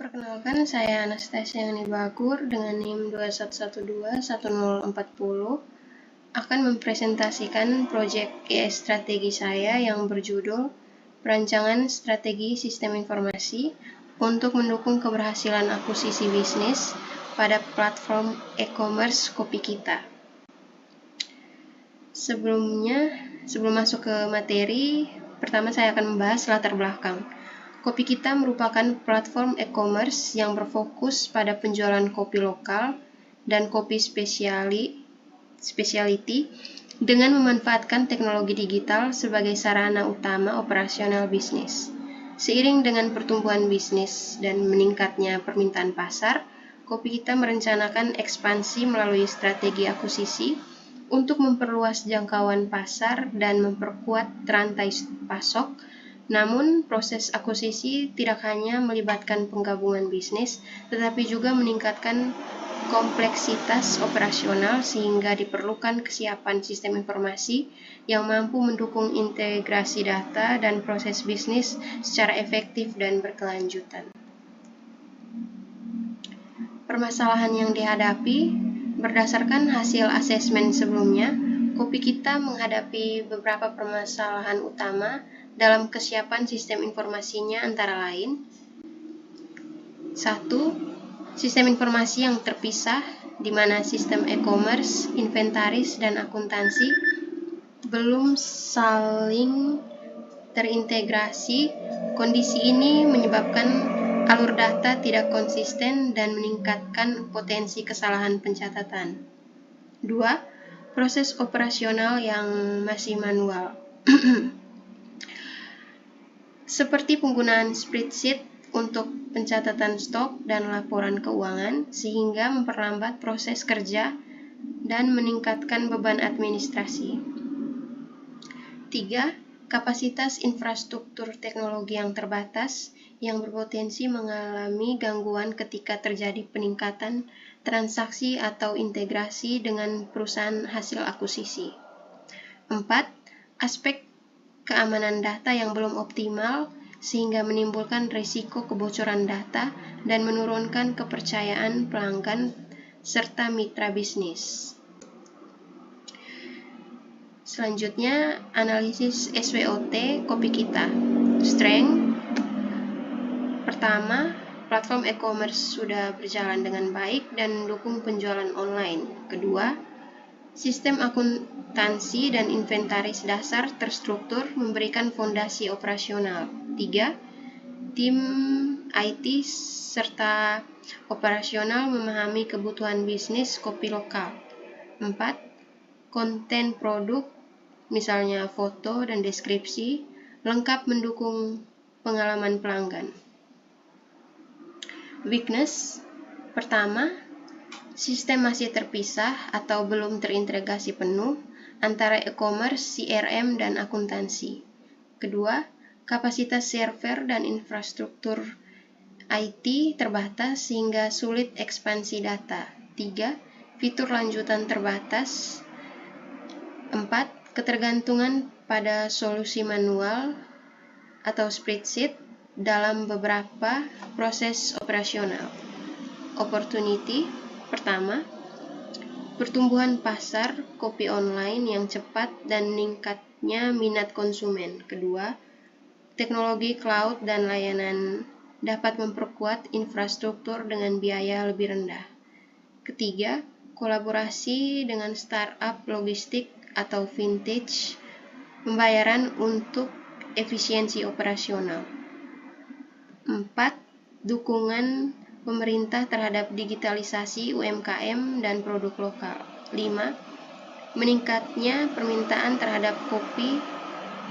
Perkenalkan, saya Anastasia Bagur dengan NIM 21121040 akan mempresentasikan proyek strategi saya yang berjudul Perancangan Strategi Sistem Informasi untuk mendukung keberhasilan akuisisi bisnis pada platform e-commerce Kopikita. Sebelum masuk ke materi, pertama saya akan membahas latar belakang. Kopikita merupakan platform e-commerce yang berfokus pada penjualan kopi lokal dan kopi specialty dengan memanfaatkan teknologi digital sebagai sarana utama operasional bisnis. Seiring dengan pertumbuhan bisnis dan meningkatnya permintaan pasar, Kopikita merencanakan ekspansi melalui strategi akuisisi untuk memperluas jangkauan pasar dan memperkuat rantai pasok. Namun, proses akuisisi tidak hanya melibatkan penggabungan bisnis, tetapi juga meningkatkan kompleksitas operasional sehingga diperlukan kesiapan sistem informasi yang mampu mendukung integrasi data dan proses bisnis secara efektif dan berkelanjutan. Permasalahan yang dihadapi berdasarkan hasil asesmen sebelumnya, Kopikita menghadapi beberapa permasalahan utama dalam kesiapan sistem informasinya, antara lain 1. Sistem informasi yang terpisah, di mana sistem e-commerce, inventaris, dan akuntansi belum saling terintegrasi. Kondisi ini menyebabkan alur data tidak konsisten dan meningkatkan potensi kesalahan pencatatan. 2. Proses operasional yang masih manual seperti penggunaan spreadsheet untuk pencatatan stok dan laporan keuangan, sehingga memperlambat proses kerja dan meningkatkan beban administrasi. 3. Kapasitas infrastruktur teknologi yang terbatas yang berpotensi mengalami gangguan ketika terjadi peningkatan transaksi atau integrasi dengan perusahaan hasil akuisisi. 4. Aspek keamanan data yang belum optimal sehingga menimbulkan risiko kebocoran data dan menurunkan kepercayaan pelanggan serta mitra bisnis. Selanjutnya, analisis SWOT Kopikita. Strength. Pertama, platform e-commerce sudah berjalan dengan baik dan mendukung penjualan online. Kedua, sistem akuntansi dan inventaris dasar terstruktur memberikan fondasi operasional. 3. Tim IT serta operasional memahami kebutuhan bisnis kopi lokal. 4. Konten produk, misalnya foto dan deskripsi, lengkap mendukung pengalaman pelanggan. Weakness. Pertama, sistem masih terpisah atau belum terintegrasi penuh antara e-commerce, CRM, dan akuntansi. Kedua, kapasitas server dan infrastruktur IT terbatas sehingga sulit ekspansi data. 3. Fitur lanjutan terbatas. 4. Ketergantungan pada solusi manual atau spreadsheet dalam beberapa proses operasional. Opportunity. Pertama, pertumbuhan pasar kopi online yang cepat dan meningkatnya minat konsumen. Kedua, teknologi cloud dan layanan dapat memperkuat infrastruktur dengan biaya lebih rendah. Ketiga, kolaborasi dengan startup logistik atau vintage pembayaran untuk efisiensi operasional. 4. Dukungan pemerintah terhadap digitalisasi UMKM dan produk lokal. 5. Meningkatnya permintaan terhadap kopi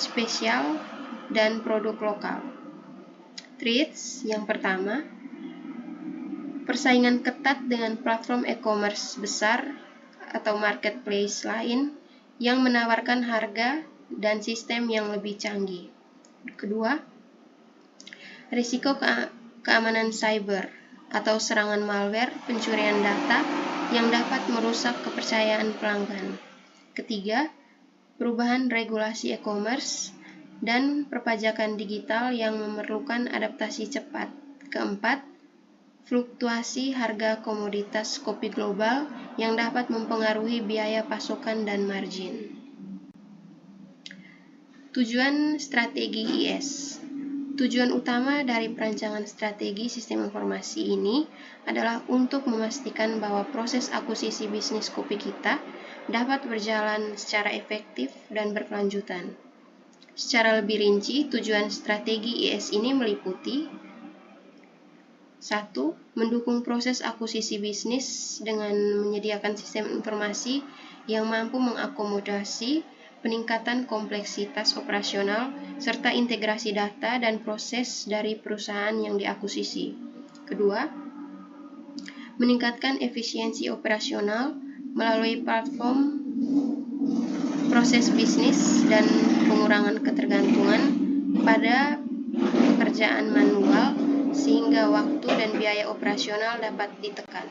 spesial dan produk lokal. Threats. Yang pertama, persaingan ketat dengan platform e-commerce besar atau marketplace lain yang menawarkan harga dan sistem yang lebih canggih. Kedua, risiko keamanan cyber atau serangan malware, pencurian data yang dapat merusak kepercayaan pelanggan. Ketiga, perubahan regulasi e-commerce dan perpajakan digital yang memerlukan adaptasi cepat. Keempat, fluktuasi harga komoditas kopi global yang dapat mempengaruhi biaya pasokan dan margin. Tujuan strategi IS. Tujuan utama dari perancangan strategi sistem informasi ini adalah untuk memastikan bahwa proses akuisisi bisnis kopi kita dapat berjalan secara efektif dan berkelanjutan. Secara lebih rinci, tujuan strategi IS ini meliputi 1. Mendukung proses akuisisi bisnis dengan menyediakan sistem informasi yang mampu mengakomodasi peningkatan kompleksitas operasional, serta integrasi data dan proses dari perusahaan yang diakuisisi. Kedua, meningkatkan efisiensi operasional melalui platform proses bisnis dan pengurangan ketergantungan pada pekerjaan manual sehingga waktu dan biaya operasional dapat ditekan.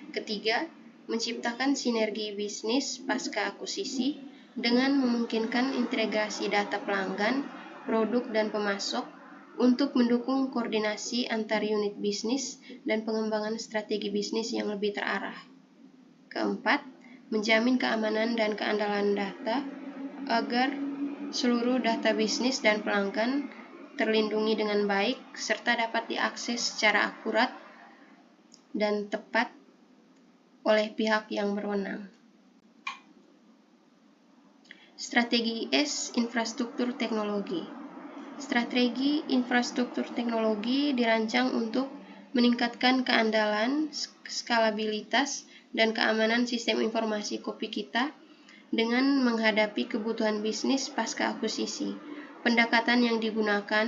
Ketiga, menciptakan sinergi bisnis pasca akuisisi dengan memungkinkan integrasi data pelanggan, produk, dan pemasok untuk mendukung koordinasi antar unit bisnis dan pengembangan strategi bisnis yang lebih terarah. Keempat, menjamin keamanan dan keandalan data agar seluruh data bisnis dan pelanggan terlindungi dengan baik serta dapat diakses secara akurat dan tepat oleh pihak yang berwenang. Strategi IS infrastruktur teknologi. Strategi infrastruktur teknologi dirancang untuk meningkatkan keandalan, skalabilitas, dan keamanan sistem informasi kopi kita dengan menghadapi kebutuhan bisnis pasca akuisisi. Pendekatan yang digunakan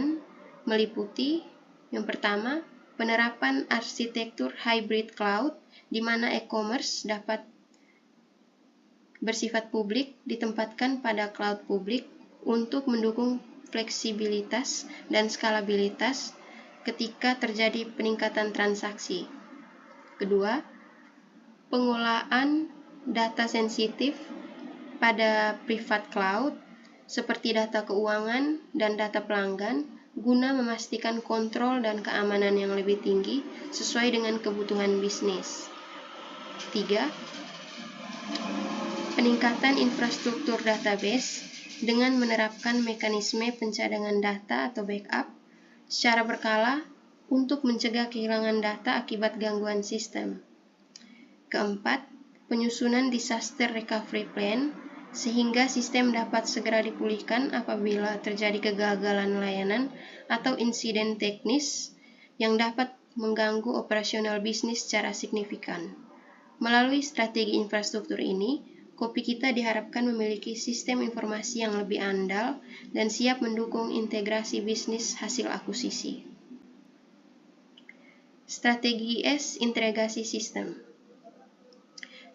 meliputi yang pertama, penerapan arsitektur hybrid cloud di mana e-commerce dapat bersifat publik ditempatkan pada cloud publik untuk mendukung fleksibilitas dan skalabilitas ketika terjadi peningkatan transaksi. Kedua, pengolahan data sensitif pada private cloud seperti data keuangan dan data pelanggan guna memastikan kontrol dan keamanan yang lebih tinggi sesuai dengan kebutuhan bisnis. 3. Peningkatan infrastruktur database dengan menerapkan mekanisme pencadangan data atau backup secara berkala untuk mencegah kehilangan data akibat gangguan sistem. Keempat, penyusunan disaster recovery plan sehingga sistem dapat segera dipulihkan apabila terjadi kegagalan layanan atau insiden teknis yang dapat mengganggu operasional bisnis secara signifikan. Melalui strategi infrastruktur ini, kopi kita diharapkan memiliki sistem informasi yang lebih andal dan siap mendukung integrasi bisnis hasil akuisisi. Strategi IS integrasi sistem.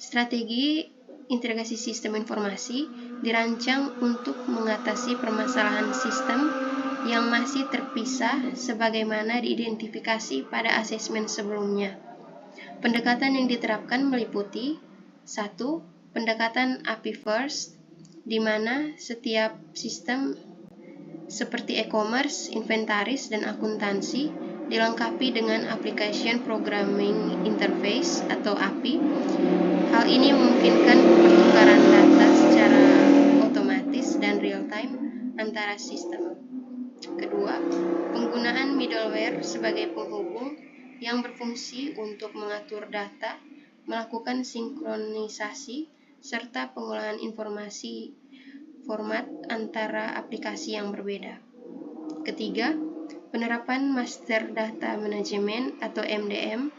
Strategi integrasi sistem informasi dirancang untuk mengatasi permasalahan sistem yang masih terpisah sebagaimana diidentifikasi pada asesmen sebelumnya. Pendekatan yang diterapkan meliputi 1. Pendekatan API First, di mana setiap sistem seperti e-commerce, inventaris, dan akuntansi dilengkapi dengan Application Programming Interface atau API. Hal ini memungkinkan pertukaran data secara otomatis dan real-time antara sistem. Kedua, penggunaan middleware sebagai penghubung yang berfungsi untuk mengatur data, melakukan sinkronisasi, serta pengolahan informasi format antara aplikasi yang berbeda. Ketiga, penerapan Master Data Management atau MDM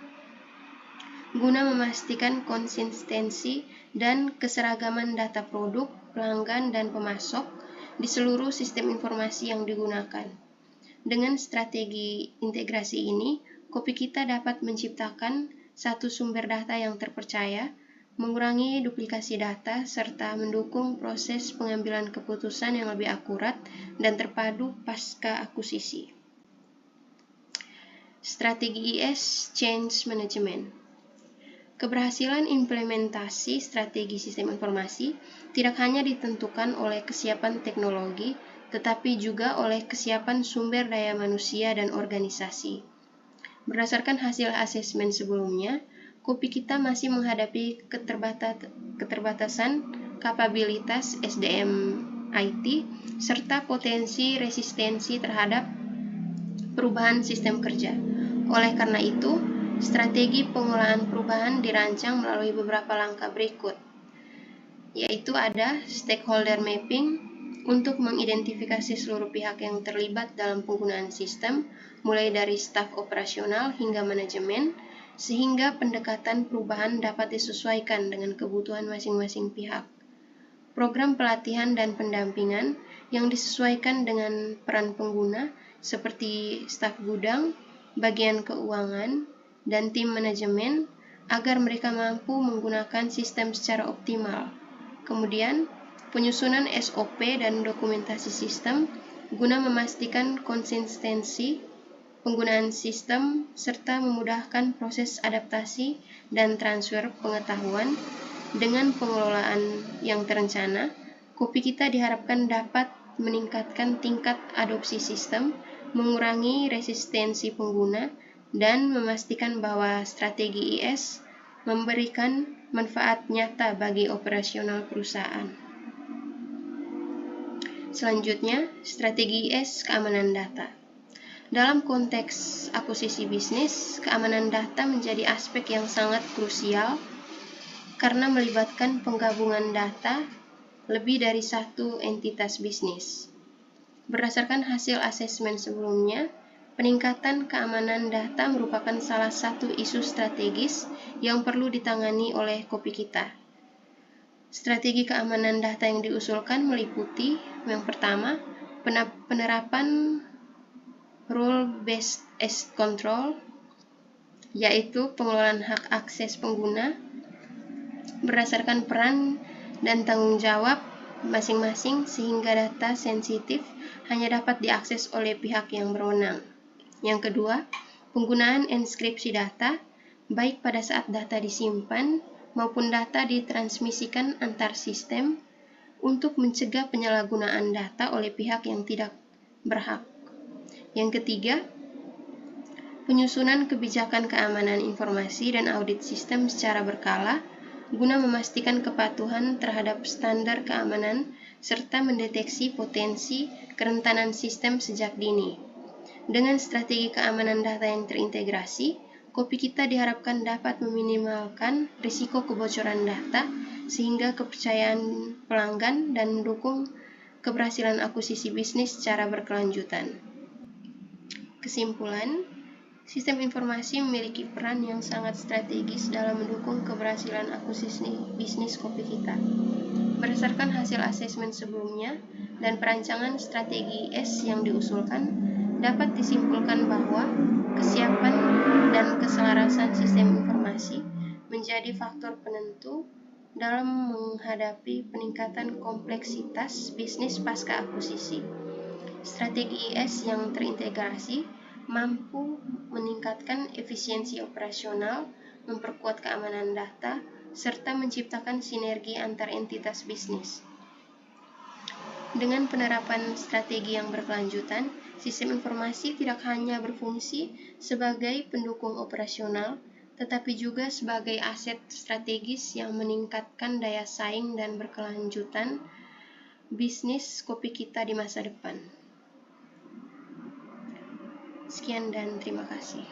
guna memastikan konsistensi dan keseragaman data produk, pelanggan, dan pemasok di seluruh sistem informasi yang digunakan. Dengan strategi integrasi ini, kopi kita dapat menciptakan satu sumber data yang terpercaya, mengurangi duplikasi data, serta mendukung proses pengambilan keputusan yang lebih akurat dan terpadu pasca akuisisi. Strategi IS Change Management. Keberhasilan implementasi strategi sistem informasi tidak hanya ditentukan oleh kesiapan teknologi, tetapi juga oleh kesiapan sumber daya manusia dan organisasi. Berdasarkan hasil asesmen sebelumnya, Kopi kita masih menghadapi keterbatasan kapabilitas SDM IT serta potensi resistensi terhadap perubahan sistem kerja. Oleh karena itu, strategi pengolahan perubahan dirancang melalui beberapa langkah berikut, yaitu ada stakeholder mapping untuk mengidentifikasi seluruh pihak yang terlibat dalam penggunaan sistem, mulai dari staf operasional hingga manajemen, sehingga pendekatan perubahan dapat disesuaikan dengan kebutuhan masing-masing pihak. Program pelatihan dan pendampingan yang disesuaikan dengan peran pengguna seperti staf gudang, bagian keuangan, dan tim manajemen agar mereka mampu menggunakan sistem secara optimal. Kemudian, penyusunan SOP dan dokumentasi sistem guna memastikan konsistensi penggunaan sistem serta memudahkan proses adaptasi dan transfer pengetahuan. Dengan pengelolaan yang terencana, Kopi kita diharapkan dapat meningkatkan tingkat adopsi sistem, mengurangi resistensi pengguna, dan memastikan bahwa strategi IS memberikan manfaat nyata bagi operasional perusahaan. Selanjutnya, strategi IS keamanan data. Dalam konteks akuisisi bisnis, keamanan data menjadi aspek yang sangat krusial karena melibatkan penggabungan data lebih dari satu entitas bisnis. Berdasarkan hasil asesmen sebelumnya, peningkatan keamanan data merupakan salah satu isu strategis yang perlu ditangani oleh Kopi kita. Strategi keamanan data yang diusulkan meliputi yang pertama, penerapan role-based control, yaitu pengelolaan hak akses pengguna berdasarkan peran dan tanggung jawab masing-masing sehingga data sensitif hanya dapat diakses oleh pihak yang berwenang. Yang kedua, penggunaan enskripsi data, baik pada saat data disimpan maupun data ditransmisikan antar sistem untuk mencegah penyalahgunaan data oleh pihak yang tidak berhak. Yang ketiga, penyusunan kebijakan keamanan informasi dan audit sistem secara berkala guna memastikan kepatuhan terhadap standar keamanan serta mendeteksi potensi kerentanan sistem sejak dini. Dengan strategi keamanan data yang terintegrasi, Kopi kita diharapkan dapat meminimalkan risiko kebocoran data sehingga kepercayaan pelanggan dan mendukung keberhasilan akuisisi bisnis secara berkelanjutan. Kesimpulan, sistem informasi memiliki peran yang sangat strategis dalam mendukung keberhasilan akuisisi bisnis Kopi kita. Berdasarkan hasil asesmen sebelumnya dan perancangan strategi S yang diusulkan, dapat disimpulkan bahwa kesiapan dan keselarasan sistem informasi menjadi faktor penentu dalam menghadapi peningkatan kompleksitas bisnis pasca akuisisi. Strategi IS yang terintegrasi mampu meningkatkan efisiensi operasional, memperkuat keamanan data, serta menciptakan sinergi antar entitas bisnis. Dengan penerapan strategi yang berkelanjutan, sistem informasi tidak hanya berfungsi sebagai pendukung operasional, tetapi juga sebagai aset strategis yang meningkatkan daya saing dan berkelanjutan bisnis Kopi kita di masa depan. Sekian dan terima kasih.